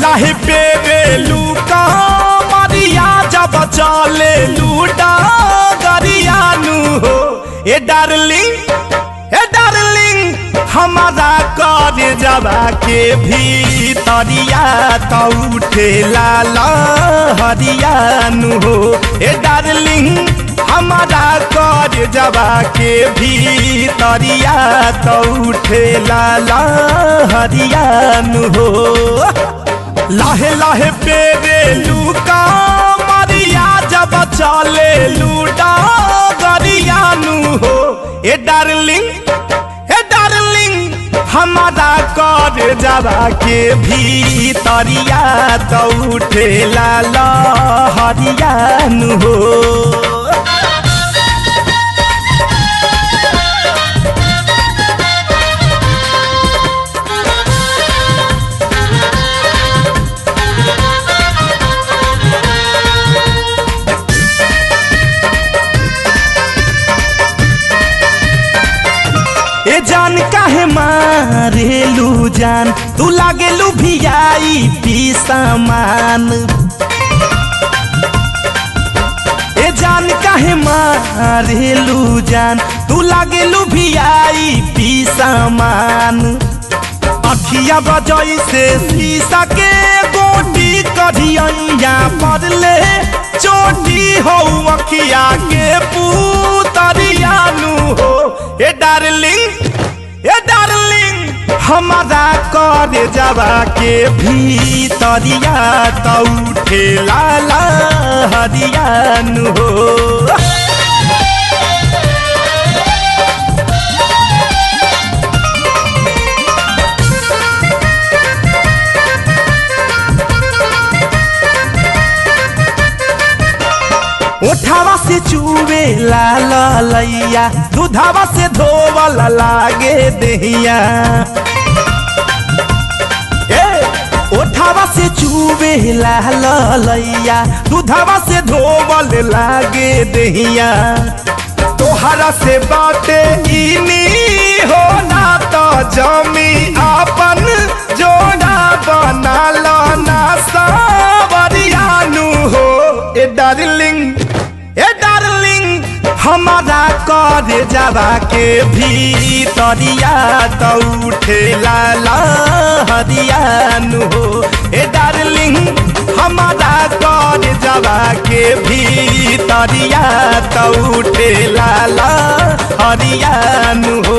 लाहे पेरे लूका मारिया जब चले लूडा गरियानु हो। ए डार्लिंग हमारा कर जबा के भीतरिया तो उठे लाला हरियानु हो। ए डार्लिंग हमारा कर जबा के भीतरिया तो उठे लाला हरियानु हो। लाहे लाहे पेरे लूका मारिया जब चले लूडा गरियानु हो। ए डार्लिंग हमारा कर जबा के भीतरिया तो उठे लाला हरियानु हो। ए जान काहे मारेलू जान तू लागेलू VIP सामान। ए जान काहे मारेलू जान तू लागेलू VIP सामान। अखिया बजई से शीशा के गोटी कढ़िया पड़ले चोटी हो अखिया के पुतरियानु हो। ए डार्लिंग हमारा कर जबा के भीतरिया तो उठे लाला हरियानु हो। उठावा से चूवे लाल लैया दूधावा से धोवल लागे दहिया। उठावा से चूवे लाल लैया दूधावा से धोवल लागे दहिया। तोहरा से बाटे इनी हो ना तो जमी अपन जोड़ा बना लो ना सावरियानु हो। ए डार्लिंग हमारा कर जबा के भीतरिया तो उठे लाला हरियानु हो। ए डार्लिंग हमारा कर जबा के भीतरिया तो उठे लाला हरियानु हो।